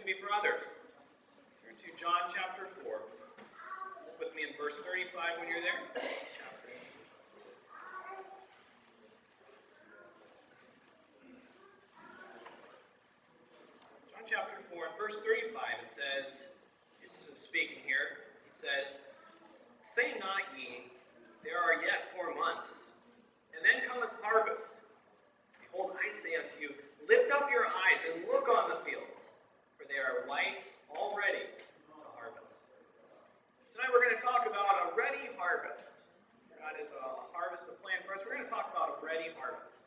be for others. Turn to John chapter 4. Look with me in verse 35 when you're there. John chapter 4, in verse 35, it says, Jesus is speaking here, he says, "Say not ye, there are yet 4 months, and then cometh harvest. Behold, I say unto you, lift up your eyes and look on the fields, for they are white already to harvest." Tonight we're going to talk about a ready harvest. God has a harvest plan for us. We're going to talk about a ready harvest.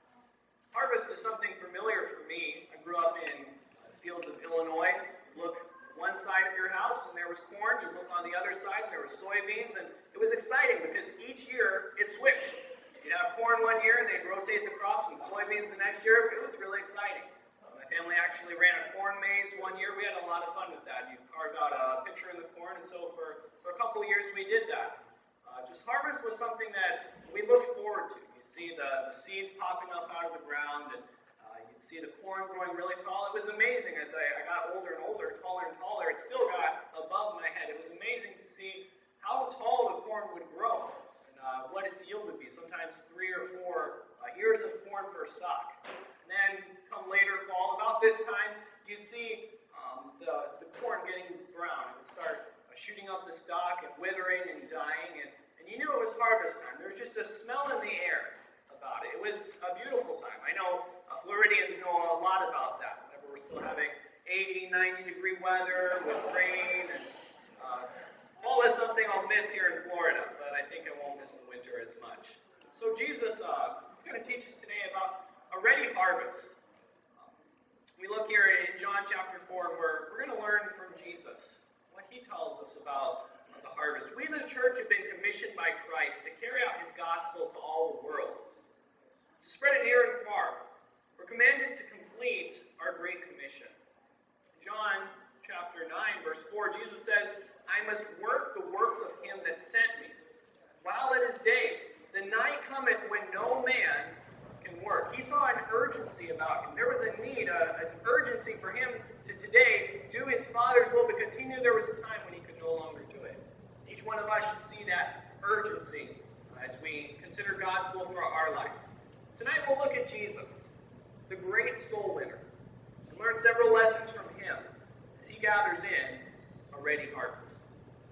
Harvest is something familiar for me. I grew up in the fields of Illinois. Look one side of your house and there was corn. You look on the other side and there was soybeans. And it was exciting because each year it switched. You'd have corn one year and they'd rotate the crops, and soybeans the next year. It was really exciting. My family actually ran a corn maze one year. We had a lot of fun with that. You carved out a picture in the corn, and so for a couple of years we did that. Just harvest was something that we looked forward to. You see the seeds popping up out of the ground, and you'd see the corn growing really tall. It was amazing as I got older and older, taller and taller. It still got above my head. It was amazing to see how tall the corn would grow. What its yield would be, sometimes 3 or 4 ears of corn per stalk. And then come later fall, about this time, you'd see the corn getting brown. It would start shooting up the stalk and withering and dying, and you knew it was harvest time. There was just a smell in the air about it. It was a beautiful time. I know Floridians know a lot about that. Whenever we're still having 80, 90-degree weather with rain, and fall is something I'll miss here in Florida, but I think I won't miss the winter as much. So Jesus is going to teach us today about a ready harvest. We look here in John chapter 4, and we're going to learn from Jesus what he tells us about the harvest. We, the church, have been commissioned by Christ to carry out his gospel to all the world, to spread it near and far. We're commanded to complete our great commission. John chapter 9, verse 4, Jesus says, "I must work the works of him that sent me, while it is day. The night cometh when no man can work." He saw an urgency about him. There was a need, an urgency for him to today do his Father's will, because he knew there was a time when he could no longer do it. Each one of us should see that urgency as we consider God's will for our life. Tonight we'll look at Jesus, the great soul winner, and learn several lessons from him as he gathers in a ready harvest.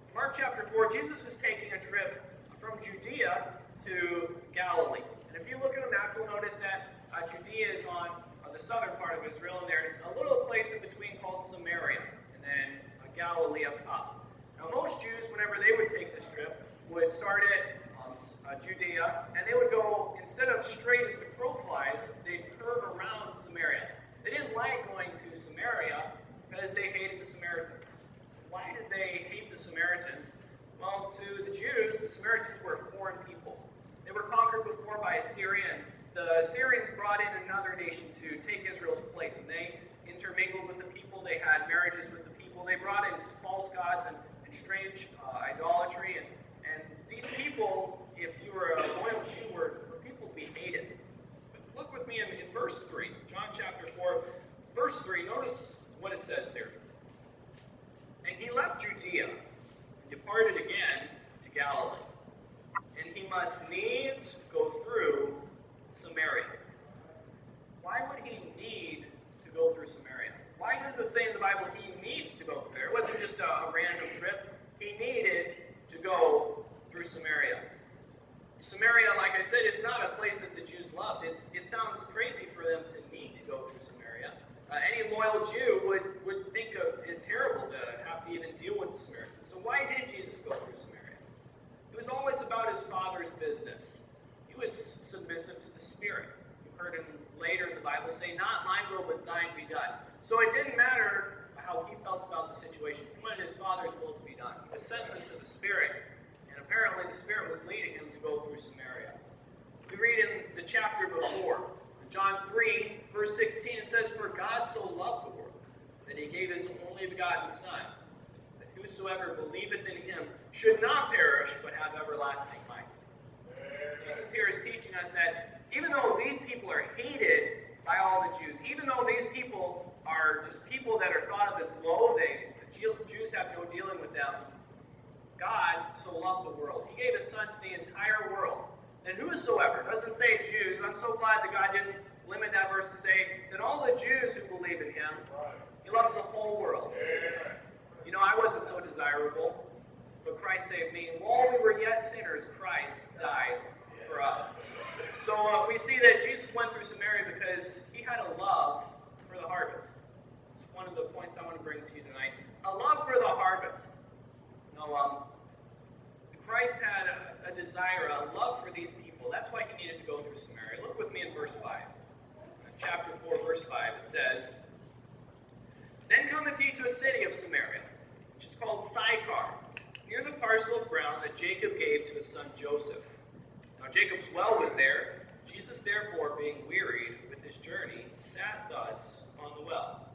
In Mark chapter 4, Jesus is taking a trip from Judea to Galilee. And if you look at a map, you'll notice that Judea is on the southern part of Israel, and there's a little place in between called Samaria, and then Galilee up top. Now, most Jews, whenever they would take this trip, would start at Judea, and they would go, instead of straight as the crow flies, they'd curve around Samaria. They didn't like going to Samaria because they hated the Samaritans. Why did they hate the Samaritans? Well, to the Jews, the Samaritans were foreign people. They were conquered before by Assyria, and the Assyrians brought in another nation to take Israel's place, and they intermingled with the people. They had marriages with the people. They brought in false gods and strange idolatry, and these people, if you were a loyal Jew, were people to be hated. But look with me in verse 3, John chapter 4, verse 3. Notice what it says here. "And he left Judea, and departed again to Galilee. And he must needs go through Samaria." Why would he need to go through Samaria? Why does it say in the Bible he needs to go through there? It wasn't just a random trip. He needed to go through Samaria. Samaria, like I said, it's not a place that the Jews loved. It sounds crazy for them to need to go through Samaria. Any loyal Jew would think it's terrible to have to even deal with the Samaritans. So why did Jesus go through Samaria? It was always about his Father's business. He was submissive to the Spirit. You heard him later in the Bible say, "Not my will, but thine be done." So it didn't matter how he felt about the situation. He wanted his Father's will to be done. He was sensitive to the Spirit, and apparently the Spirit was leading him to go through Samaria. We read in the chapter before, John 3, verse 16, it says, "For God so loved the world, that he gave his only begotten Son, that whosoever believeth in him should not perish, but have everlasting life." Jesus here is teaching us that even though these people are hated by all the Jews, even though these people are just people that are thought of as low. The Jews have no dealing with them. God so loved the world. He gave his son to the entire world. And whosoever, doesn't say Jews. I'm so glad that God didn't limit that verse to say that all the Jews who believe in him, he loves the whole world. You know, I wasn't so desirable, but Christ saved me. While we were yet sinners, Christ died for us. So we see that Jesus went through Samaria because he had a love for the harvest. It's one of the points I want to bring to you tonight. A love for the harvest. Christ had a desire, a love for these people. That's why he needed to go through Samaria. Look with me in verse 5. In chapter 4, verse 5, it says, Then cometh he to a city of Samaria, which is called Sychar, near the parcel of ground that Jacob gave to his son Joseph. Now Jacob's well was there. Jesus, therefore, being wearied with his journey, sat thus on the well.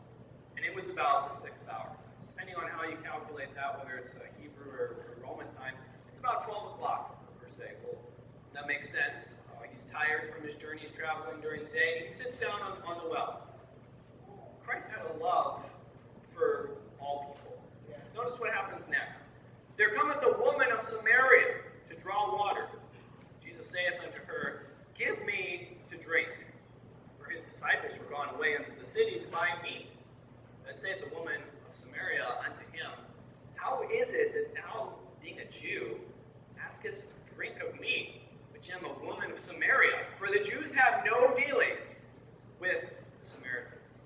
And it was about the 6th hour. Depending on how you calculate that, whether it's Hebrew or Roman time, it's about 12 o'clock, per se. Well, that makes sense. He's tired from his journey. He's traveling during the day. And he sits down on the well. Christ had a love for all people. Notice what happens next. There cometh a woman of Samaria to draw water. Jesus saith unto her, Give me to drink. For his disciples were gone away unto the city to buy meat. Then saith the woman of Samaria unto him, How is it that thou, being a Jew, askest drink of me, which am a woman of Samaria? For the Jews have no dealings with the Samaritans.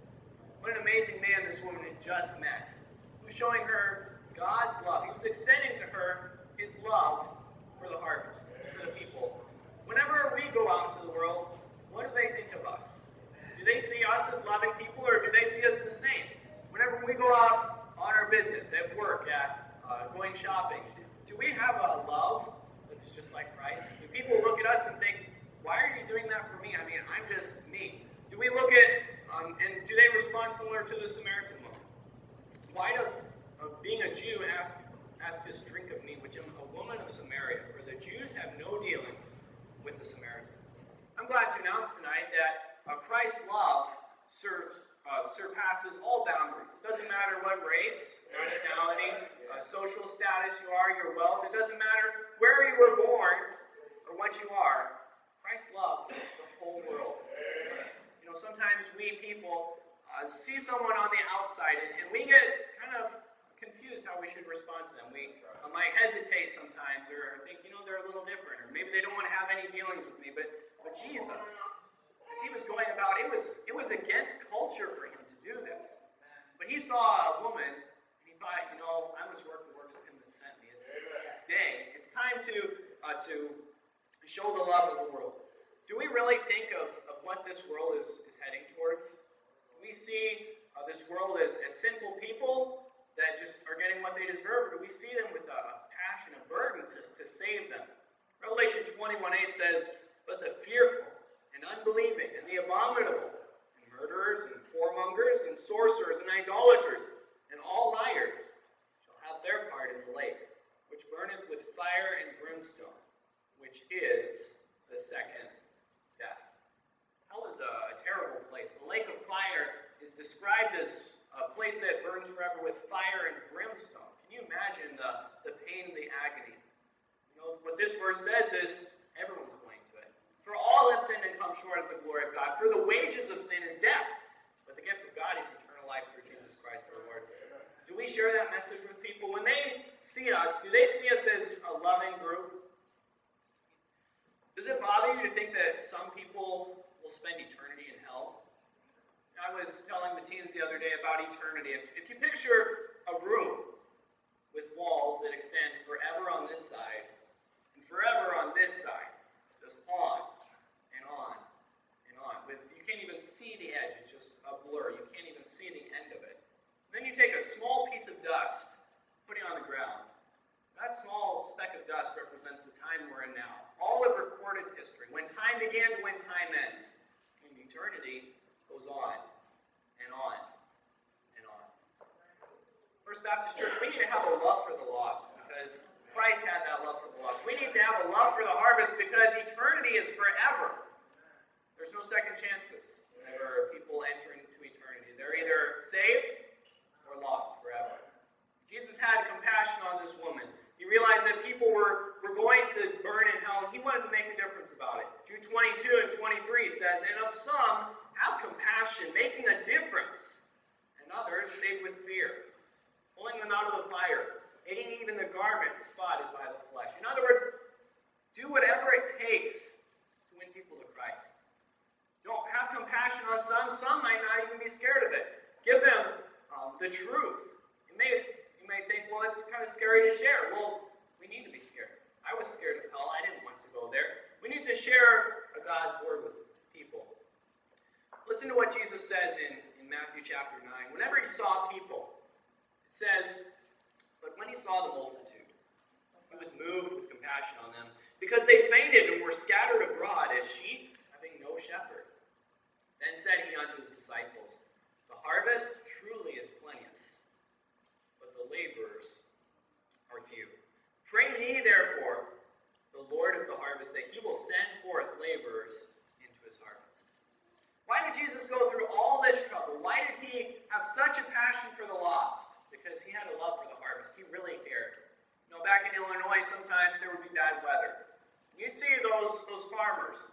What an amazing man this woman had just met. He was showing her God's love. He was extending to her his love for the harvest, for the people. Whenever we go out into the world, what do they think of us? Do they see us as loving people, or do they see us the same? Whenever we go out on our business, at work, at going shopping, do we have a love that is just like Christ? Do people look at us and think, why are you doing that for me? I mean, I'm just me. Do we look at, and do they respond similar to the Samaritan woman? Why does being a Jew ask us drink of me, which am a woman of Samaria? For the Jews have no dealings with the Samaritans. I'm glad to announce tonight that Christ's love surpasses all boundaries. It doesn't matter what race, nationality, social status you are, your wealth. It doesn't matter where you were born or what you are. Christ loves the whole world. You know, sometimes we people see someone on the outside and we get kind of confused how we should respond to them. We might hesitate sometimes or think, you know, they're a little different, or maybe they don't want to have any dealings with me. But Jesus, as he was going about, it was against culture for him to do this. But he saw a woman, and he thought, you know, I must work the works of him that sent me. It's day. It's time to show the love of the world. Do we really think of what this world is heading towards? Do we see this world as sinful people that just are getting what they deserve, or do we see them with a passion, a burden to save them? Revelation 21:8 says, But the fearful and unbelieving and the abominable and murderers and whoremongers and sorcerers and idolaters and all liars shall have their part in the lake, which burneth with fire and brimstone, which is the second death. Hell is a terrible place. The lake of fire is described as a place that burns forever with fire and brimstone. Can you imagine the pain and the agony? You know, what this verse says is everyone's going to it. For all have sinned and come short of the glory of God. For the wages of sin is death, but the gift of God is eternal life through Jesus Christ our Lord. Do we share that message with people? When they see us, do they see us as a loving group? Does it bother you to think that some people will spend eternity in hell? I was telling the teens the other day about eternity. If you picture a room with walls that extend forever on this side and forever on this side, just on and on and on. You can't even see the edge. It's just a blur. You can't even see the end of it. Then you take a small piece of dust, put it on the ground. That small speck of dust represents the time we're in now. All of recorded history. When time began to when time ends. And eternity goes on and on and on. First Baptist Church, we need to have a love for the lost because Christ had that love for the lost. We need to have a love for the harvest because eternity is forever. There's no second chances whenever people enter into eternity. They're either saved or lost forever. Jesus had compassion on this woman. He realized that people were going to burn in hell, and he wanted to make a difference about it. Jude 22 and 23 says, "And of some have compassion, making a difference, and others save with fear, pulling them out of the fire, hating even the garments spotted by the flesh." In other words, do whatever it takes to win people to Christ. Don't have compassion on some. Some might not even be scared of it. Give them the truth. You may think, well, it's kind of scary to share. Well, we need to be scared. I was scared of hell. I didn't want to go there. We need to share God's word with people. Listen to what Jesus says in Matthew chapter 9. Whenever he saw people, it says, "But when he saw the multitude, he was moved with compassion on them, because they fainted and were scattered abroad as sheep having no shepherd. Then said he unto his disciples, The harvest truly is plenteous, but the laborers are few. Pray ye therefore the Lord of the harvest, that he will send forth laborers into his harvest." Why did Jesus go through all this trouble? Why did he have such a passion for the lost? Because he had a love for the harvest. He really cared. You know, back in Illinois, sometimes there would be bad weather. You'd see those farmers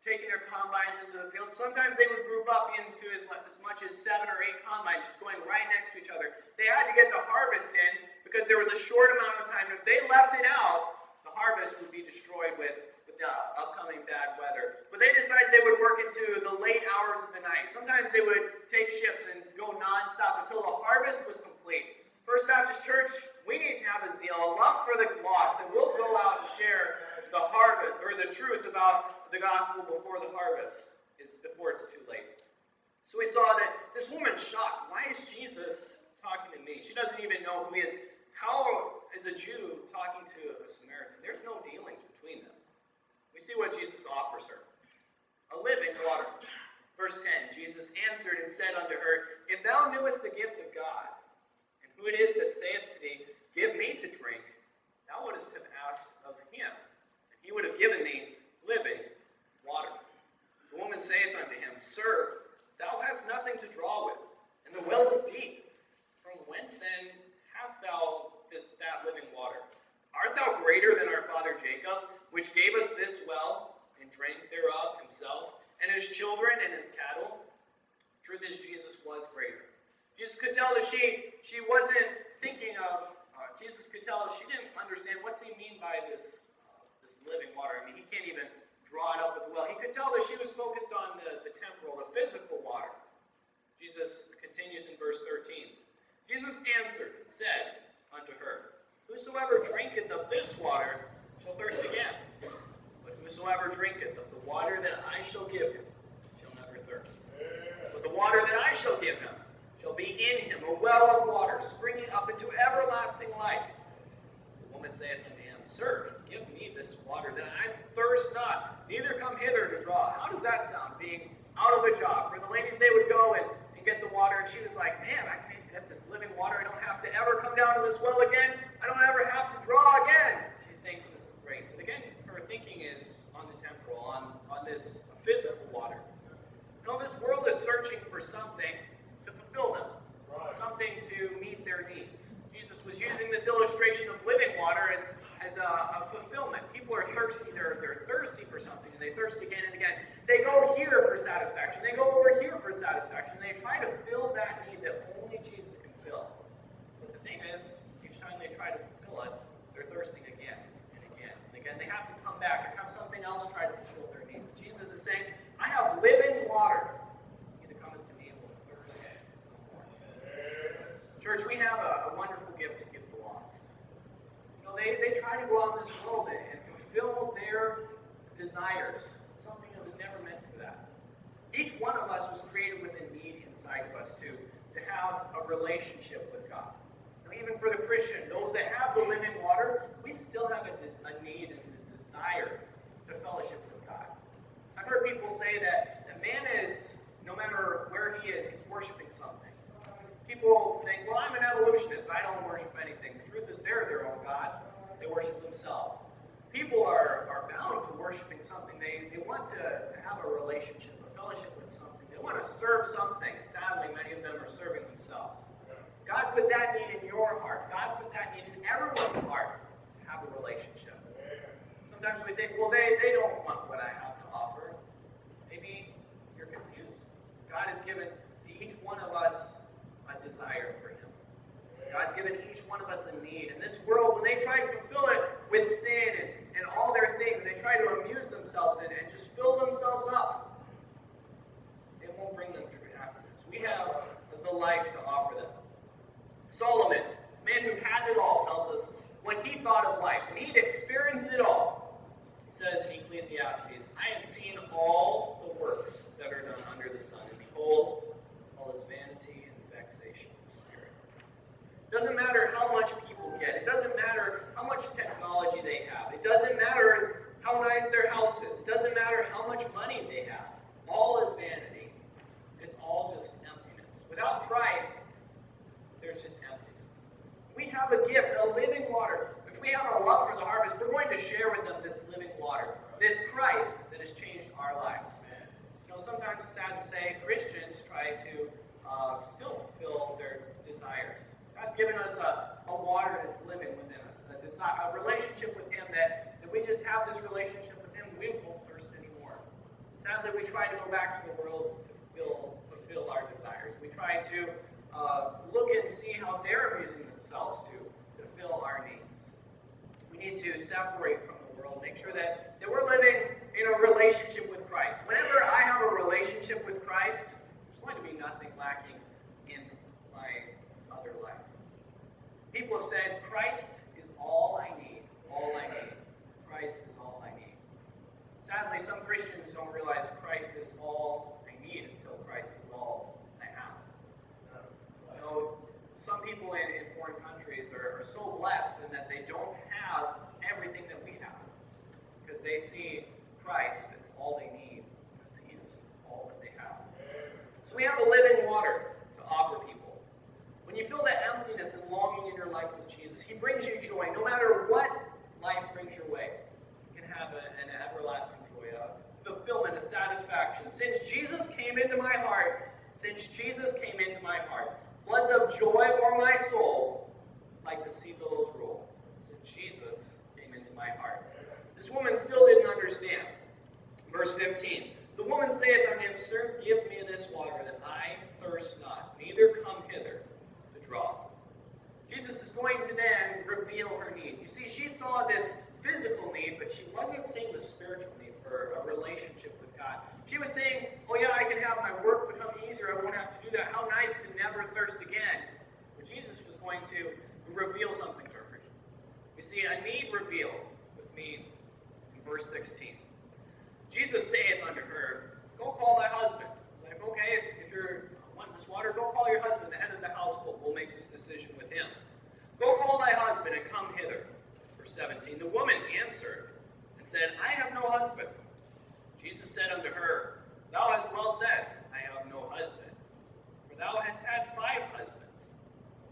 taking their combines into the field. Sometimes they would group up into as much as 7 or 8 combines, just going right next to each other. They had to get the harvest in because there was a short amount of time. If they left it out, the harvest would be destroyed with the upcoming bad weather. But they decided they would work into the late hours of the night. Sometimes they would take shifts and go nonstop until the harvest was complete. First Baptist Church, we need to have a zeal, a love for the lost, and we'll go out and share the harvest, or the truth about the gospel before the harvest, before it's too late. So we saw that this woman's shocked. Why is Jesus talking to me? She doesn't even know who he is. How is a Jew talking to a Samaritan? There's no dealings between them. We see what Jesus offers her. A living water. Verse 10, Jesus answered and said unto her, If thou knewest the gift of God, and who it is that saith to thee, Give me to drink, thou wouldst have asked of him, and he would have given thee living water. The woman saith unto him, Sir, thou hast nothing to draw with, and the well is deep. From whence then hast thou that living water? Art thou greater than our father Jacob, which gave us this well, and drank thereof himself, and his children, and his cattle? Truth is, Jesus was greater. Jesus could tell that she wasn't thinking of, Jesus could tell she didn't understand what's he mean by this living water. I mean, he can't even draw it up with the well. He could tell that she was focused on the temporal, the physical water. Jesus continues in verse 13. Jesus answered and said unto her, Whosoever drinketh of this water shall thirst again. But whosoever drinketh of the water that I shall give him shall never thirst. But the water that I shall give him shall be in him a well of water, springing up into everlasting life. The woman saith unto him, Sir, give me this water, that I thirst not, neither come hither to draw. How does that sound, being out of a job? For the ladies, they would go and get the water, and she was like, Man, I can get this living water. I don't have to ever come down to this well again. I don't ever have to draw again. She thinks this is great. But again, her thinking is on the temporal, on this physical water. You know, this world is searching for something to fulfill them, something to meet their needs. Jesus was using this illustration of living water as a fulfillment. People are thirsty. They're thirsty for something, and they thirst again and again. They go here for satisfaction. They go over here for satisfaction. They try to fill that need that only Jesus can fill. But the thing is, each time they try to fulfill it, they're thirsting again and again and again. They have to come back and have something else try to fulfill their need. But Jesus is saying, I have living water. He that cometh to me will thirst no more. Church, we have a wonderful gift to give the lost. You know, they try to go out in this world and fulfill their desires, something that was never meant for that. Each one of us was created with a need inside of us to have a relationship with God. Now, even for the Christian, those that have the living water, we still have a need and a desire to fellowship with God. I've heard people say that man is, no matter where he is, he's worshiping something. People think, well, I'm an evolutionist. I don't worship anything. The truth is they're their own God. They worship themselves. People are bound to worshiping something. They want to have a relationship, a fellowship with something. They want to serve something and satisfy Sometimes we think, well, they don't want what I have to offer. Maybe you're confused. God has given each one of us a desire for Him. God's given each one of us a need. In this world, when they try to fulfill it with sin and all their things, they try to amuse themselves and just fill themselves up. It won't bring them true happiness. We have the life to offer them. Solomon, a man who had it all, tells us what he thought of life. When he'd experienced it all, he says in Ecclesiastes, I have seen all the works that are done under the sun, and behold, all is vanity and vexation of spirit. It doesn't matter how much people get. It doesn't matter how much technology they have. It doesn't matter how nice their house is. It doesn't matter how much money they have. All is vanity. It's all just emptiness. Without Christ, there's just emptiness. We have a gift, a living water. If we have a love for the harvest, we're going to share with them this living water, this Christ that has changed our lives. You know, sometimes it's sad to say Christians try to still fulfill their desires. God's given us a water that's living within us, a relationship with Him that we just have this relationship with Him, we won't thirst anymore. Sadly, we try to go back to the world to fulfill our desires. We try to look and see how they're amusing themselves to fill our needs. We need to separate from the world, make sure that we're living in a relationship with Christ. Whenever I have a relationship with Christ, there's going to be nothing lacking in my other life. People have said, Christ is all I need. All I need. Christ is all I need. Sadly, some Christians don't realize Christ is all I need until Christ is all I have. You know, some people in foreign countries are so blessed in that they don't have everything that we have, because they see Christ as all they need, because He is all that they have. So we have the living water to offer people. When you feel that emptiness and longing in your life with Jesus, He brings you joy. No matter what life brings your way, you can have an everlasting joy, a fulfillment, a satisfaction. Since Jesus came into my heart, floods of joy o'er my soul, like the sea billows roll. Since Jesus came into my heart. This woman still didn't understand. Verse 15. The woman saith unto him, Sir, give me this water, that I thirst not, neither come hither to draw. Jesus is going to then reveal her need. You see, she saw this physical need, but she wasn't seeing the spiritual need for a relationship with God. She was saying, oh yeah, I can have my work become easier, I won't have to do that. How nice to never thirst again. But Jesus was going to reveal something to her. We see a need revealed with me in verse 16. Jesus saith unto her, Go call thy husband. It's like, okay, if you're wanting this water, go call your husband, the head of the household. We'll make this decision with him. Go call thy husband and come hither. Verse 17. The woman answered and said, I have no husband. Jesus said unto her, Thou hast well said, I have no husband. For thou hast had 5 husbands,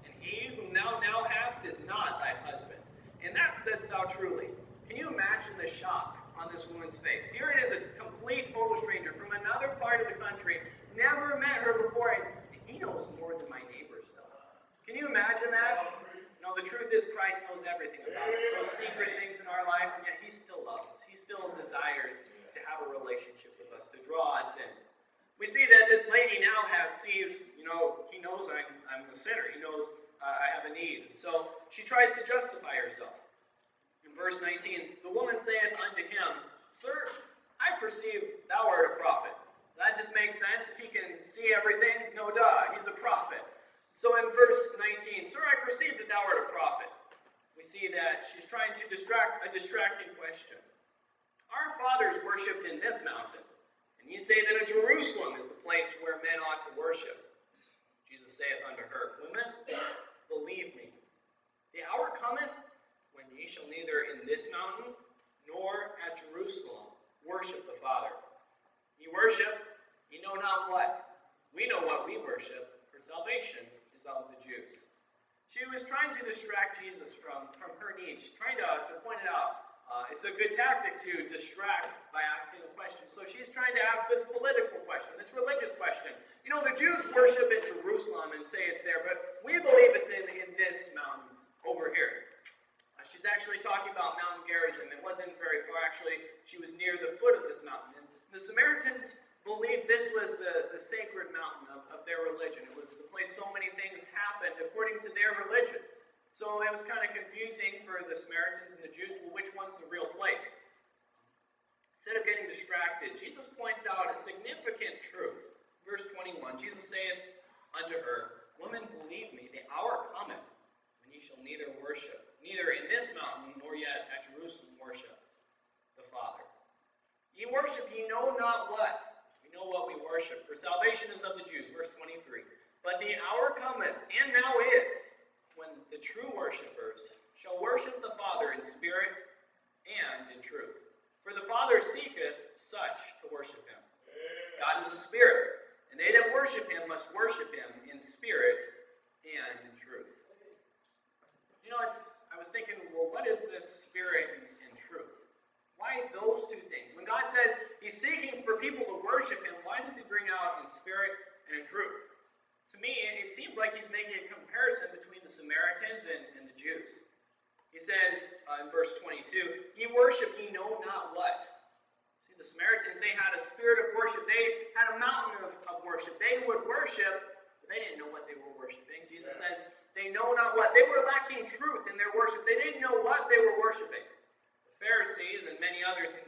and he whom thou now hast is not thy husband. And that saidst thou truly. Can you imagine the shock on this woman's face? Here it is, a complete total stranger from another part of the country, never met her before, and he knows more than my neighbors know. Can you imagine that? No, the truth is Christ knows everything about us, those secret things in our life, and yet He still loves us. He still desires to have a relationship with us, to draw us in. We see that this lady now sees, He knows I'm a sinner. He knows I have a need. So she tries to justify herself. In verse 19, the woman saith unto him, Sir, I perceive thou art a prophet. That just makes sense. If he can see everything, no duh, he's a prophet. So in verse 19, Sir, I perceive that thou art a prophet. We see that she's trying to distract a distracting question. Our fathers worshipped in this mountain, and ye say that Jerusalem is the place where men ought to worship. Jesus saith unto her, Woman, believe me, the hour cometh when ye shall neither in this mountain nor at Jerusalem worship the Father. Ye worship, ye know not what. We know what we worship, for salvation is of the Jews. She was trying to distract Jesus from her needs, trying to point it out. It's a good tactic to distract by asking a question. So she's trying to ask this political question, this religious question. You know, the Jews worship in Jerusalem and say it's there, but we believe it's in this mountain over here. she's actually talking about Mount Gerizim. It wasn't very far, actually. She was near the foot of this mountain. And the Samaritans believed this was the sacred mountain of their religion. It was the place so many things happened according to their religion. So it was kind of confusing for the Samaritans and the Jews. Well, which one's the real place? Instead of getting distracted, Jesus points out a significant truth. Verse 21, Jesus saith unto her, Woman, believe me, the hour cometh when ye shall neither in this mountain nor yet at Jerusalem worship the Father. Ye worship ye know not what. We know what we worship, for salvation is of the Jews. Verse 23, But the hour cometh, and now is, when the true worshipers shall worship the Father in spirit and in truth. For the Father seeketh such to worship him. God is a spirit, and they that worship him must worship him in spirit and in truth. You know, I was thinking, well, what is this spirit and truth? Why those two things? When God says he's seeking for people to worship him, why does he bring out in spirit and in truth? To me, it seems like he's making a comparison between the Samaritans and the Jews. He says in verse 22, Ye worship ye know not what. See, the Samaritans, they had a spirit of worship. They had a mountain of worship. They would worship, but they didn't know what they were worshiping. Jesus says, they know not what. They were lacking truth in their worship. They didn't know what they were worshiping. The Pharisees and many others in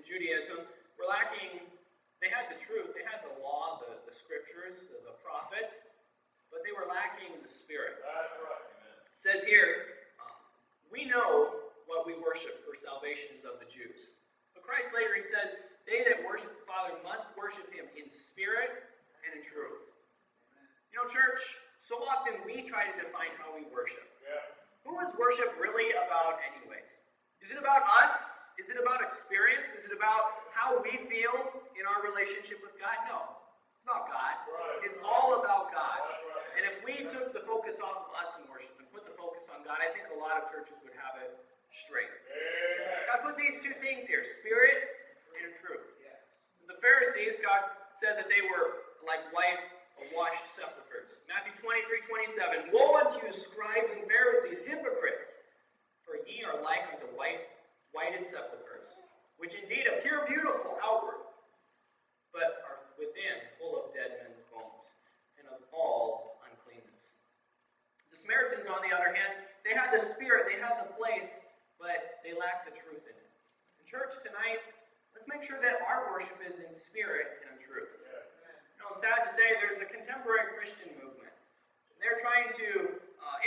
Judaism were lacking. They had the truth. They had the law, the scriptures, the prophets, but they were lacking the Spirit. That's right. Amen. It says here, we know what we worship, for salvation is of the Jews. But Christ later, he says, they that worship the Father must worship him in spirit and in truth. You know, church, so often we try to define how we worship. Yeah. Who is worship really about anyways? Is it about us? Is it about experience? Is it about how we feel in our relationship with God? No. It's about God. Right. It's all about God. Right. And if we took the focus off of us in worship and put the focus on God, I think a lot of churches would have it straight. Amen. God put these two things here, spirit and truth. The Pharisees, God said that they were like white-washed sepulchres. Matthew 23:27, Woe unto you, scribes and Pharisees, hypocrites! For ye are like unto whited sepulchres, which indeed appear beautiful outward, but are within full of dead men's bones, and of all uncleanness. The Samaritans, on the other hand, they had the spirit, they had the place, but they lacked the truth in it. In church tonight, let's make sure that our worship is in spirit and in truth. You know, sad to say, there's a contemporary Christian movement. They're trying to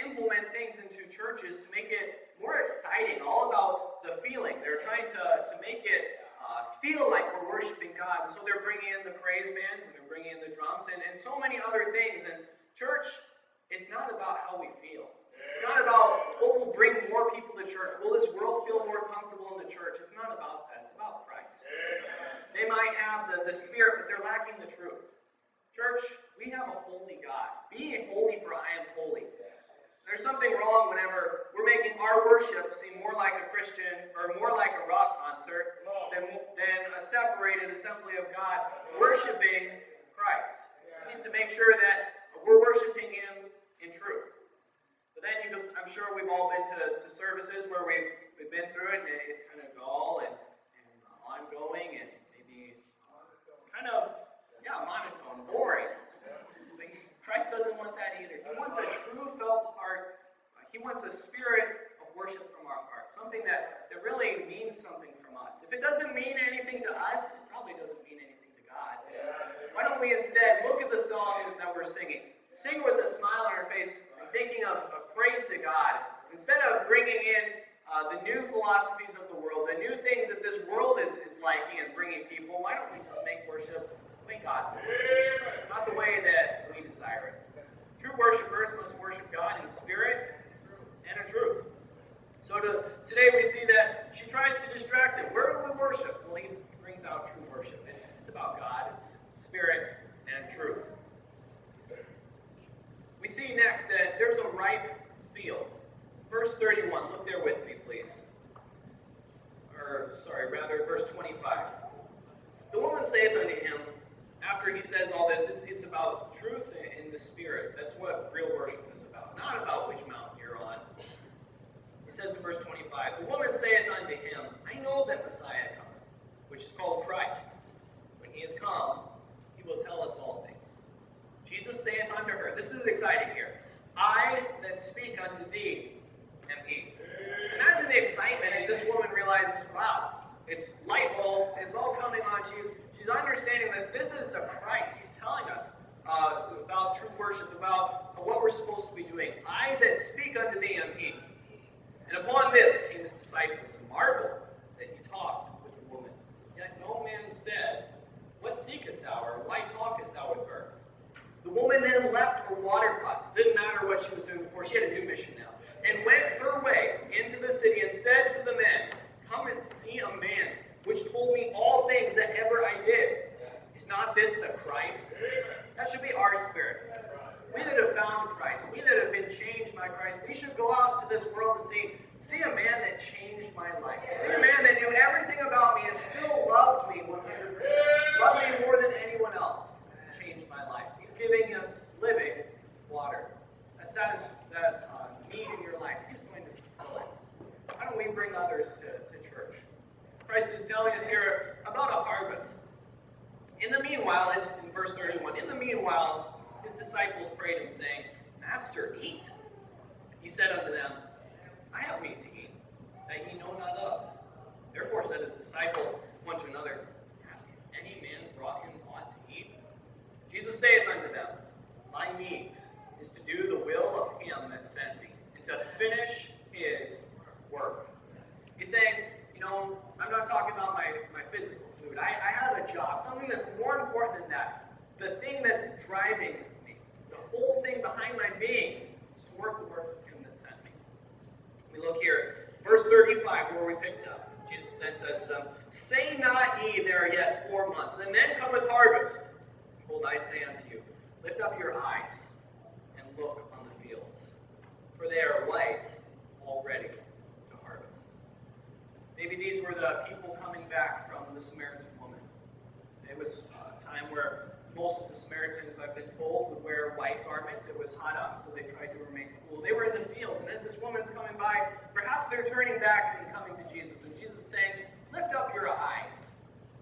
implement things into churches to make it more exciting, all about the feeling. They're trying to make it feel like we're worshiping God. And so they're bringing in the praise bands, and they're bringing in the drums, and so many other things. And church, it's not about how we feel. It's not about what will bring more people to church. Will this world feel more comfortable in the church? It's not about that. It's about Christ. They might have the spirit, but they're lacking the truth. Church, we have a holy God. Be ye holy, for I am holy. There's something wrong whenever we're making our worship seem more like a Christian or more like a rock concert than a separated assembly of God worshiping Christ. We need to make sure that we're worshiping him in truth. But then I'm sure we've all been to services where we've been through it, and it's kind of dull and ongoing and maybe kind of monotone, boring. But Christ doesn't want that either. He wants a true felt heart. He wants a spirit of worship from our heart. Something that really means something from us. If it doesn't mean anything to us, it probably doesn't mean anything to God. Why don't we instead look at the song that we're singing? Sing with a smile on our face and thinking of praise to God. Instead of bringing in the new philosophies of the world, the new things that this world is liking and bringing people, why don't we just make worship the way God wants it, not the way that we desire it. True worshipers must worship God in spirit and in truth. So today we see that she tries to distract him. Where do we worship? Well, he brings out true worship. It's about God. It's spirit and truth. We see next that there's a ripe field. Verse 31. Look there with me, please. Verse 25. The woman saith unto him, after he says all this, it's about truth and the spirit. That's what real worship is about. Not about which mountain you're on. He says in verse 25, the woman saith unto him, I know that Messiah cometh, which is called Christ. When he is come, he will tell us all things. Jesus saith unto her, this is exciting here, I that speak unto thee am he. Imagine the excitement as this woman realizes, wow, it's light bulb, it's all coming on. She's understanding this. This is the Christ. He's telling us about true worship, about what we're supposed to be doing. I that speak unto thee am he. And upon this came his disciples and marveled that he talked with the woman. Yet no man said, what seekest thou, or why talkest thou with her? The woman then left her water pot. Didn't matter what she was doing before. She had a new mission now. And went her way into the city and said to the men, come and see a man which told me all things that ever I did. Is not this the Christ? That should be our spirit. We that have found Christ, we that have been changed by Christ, we should go out into this world and see a man that changed my life. See a man that knew everything about me and still loved me 100%. Loved me more than anyone else. Changed my life. He's giving us living water. That need in your life, he's going to fill it. Why don't we bring others to church? Christ is telling us here about a harvest. In the meanwhile, in verse 31, in the meanwhile, his disciples prayed him, saying, Master, eat. He said unto them, I have meat to eat, that ye know not of. Therefore said his disciples one to another, hath any man brought him aught to eat? Jesus saith unto them, my meat is to do the will of him that sent me, and to finish his work. He's saying, I'm not talking about my physical food. I have a job, something that's more important than that. The thing that's driving me, the whole thing behind my being, is to work the works of him that sent me. We look here, verse 35, where we picked up. Jesus then says to them, say not ye, there are yet 4 months, and then cometh harvest. Behold, I say unto you, lift up your eyes, and look on the fields, for they are white already to harvest. Maybe these were the people coming back from the Samaritan woman. It was a time where most of the Samaritans, I've been told, would wear white garments. It was hot up, so they tried to remain cool. They were in the fields, and as this woman's coming by, perhaps they're turning back and coming to Jesus. And Jesus is saying, lift up your eyes.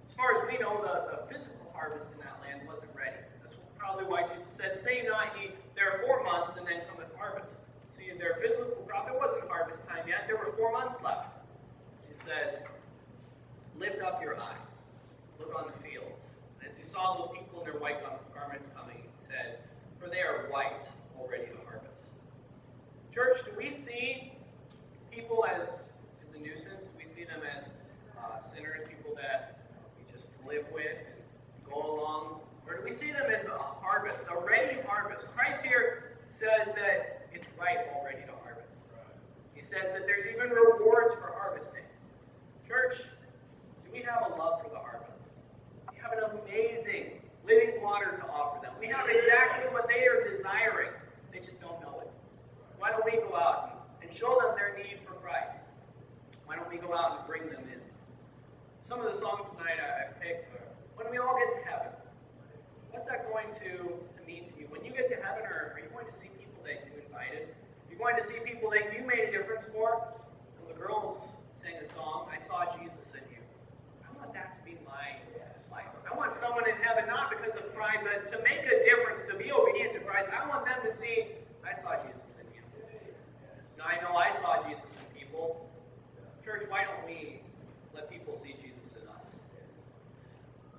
As far as we know, the physical harvest in that land wasn't ready. That's probably why Jesus said, say not ye, there are 4 months, and then cometh harvest. See, their physical crop, it wasn't harvest time yet. There were 4 months left. Jesus says, lift up your eyes. Look on the fields. As he saw those people in their white garments coming, he said, for they are white, already to harvest. Church, do we see people as a nuisance? Do we see them as sinners, people that we just live with and go along? Or do we see them as a harvest, a ready harvest? Christ here says that it's ripe already to harvest. He says that there's even rewards for harvesting. Church, do we have a love for the harvest? We have an amazing living water to offer them. We have exactly what they are desiring. They just don't know it. Why don't we go out and show them their need for Christ? Why don't we go out and bring them in? Some of the songs tonight I've picked are, when we all get to heaven, what's that going to mean to you? When you get to heaven, are you going to see people that you invited? You're going to see people that you made a difference for? And the girls sang a song, I saw Jesus in you. I want that to be my life. I want someone in heaven, not because of pride, but to make a difference, to be obedient to Christ. I want them to see, I saw Jesus in you. Now I know I saw Jesus in people. Church, why don't we let people see Jesus in us?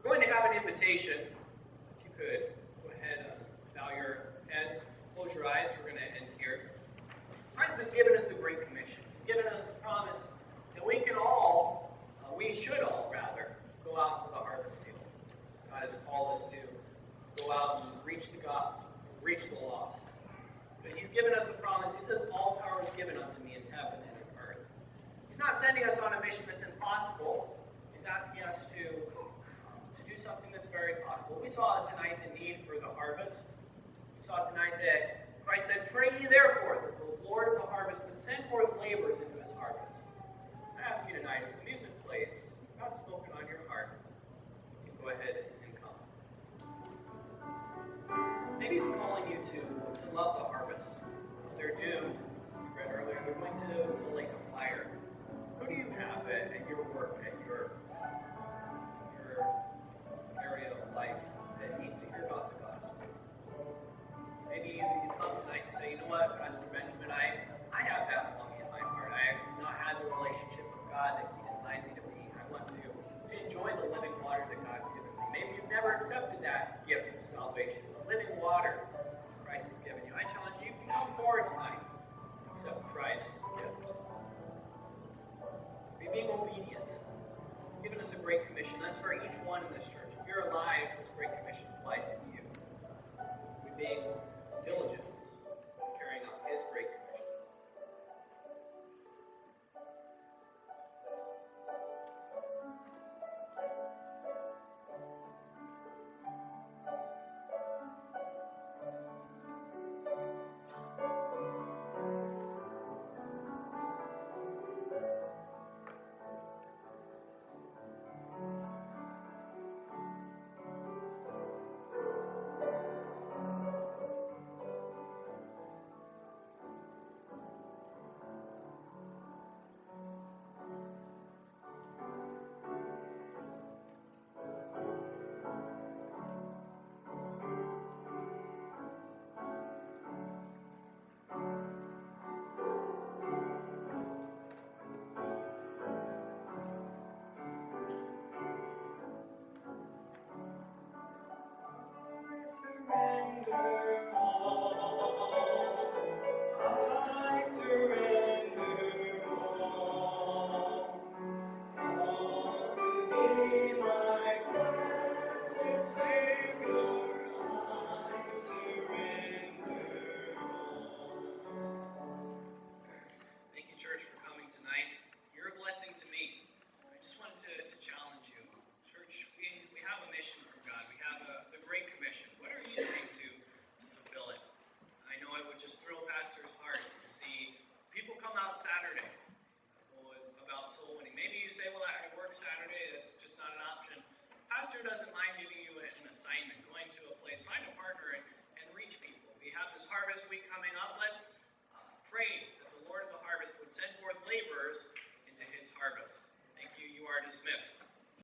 We're going to have an invitation. If you could, go ahead and bow your heads, close your eyes. We're going to end here. Christ has given us the Great Commission, given us the promise that we can all, we should all rather, go out to the harvest fields. God has called us to go out and reach the gospel, reach the lost. But he's given us a promise. He says, all power is given unto me in heaven and in earth. He's not sending us on a mission that's impossible. He's asking us to do something that's very possible. We saw tonight the need for the harvest. We saw tonight that Christ said, pray ye therefore that the Lord of the harvest would send forth laborers into his harvest. I ask you tonight, as the music plays, God's spoken on your heart, you can go ahead and come. Maybe he's calling you to love the harvest. They're doomed, we read earlier. They're going to the lake of fire. Great Commission. That's for each one in this church. If you're alive, this Great Commission applies to you. We're being diligent in carrying out His Great Commission. Church, for coming tonight. You're a blessing to me. I just wanted to challenge you. Church, we have a mission from God. We have the Great Commission. What are you doing to fulfill it? I know it would just thrill Pastor's heart to see people come out Saturday about soul winning. Maybe you say, well, I work Saturday. That's just not an option. Pastor doesn't mind giving you an assignment, going to a place, find a partner, and reach people. We have this Harvest Week coming up. Let's pray that the Lord of the harvest would send forth laborers into His harvest. Thank you. You are dismissed.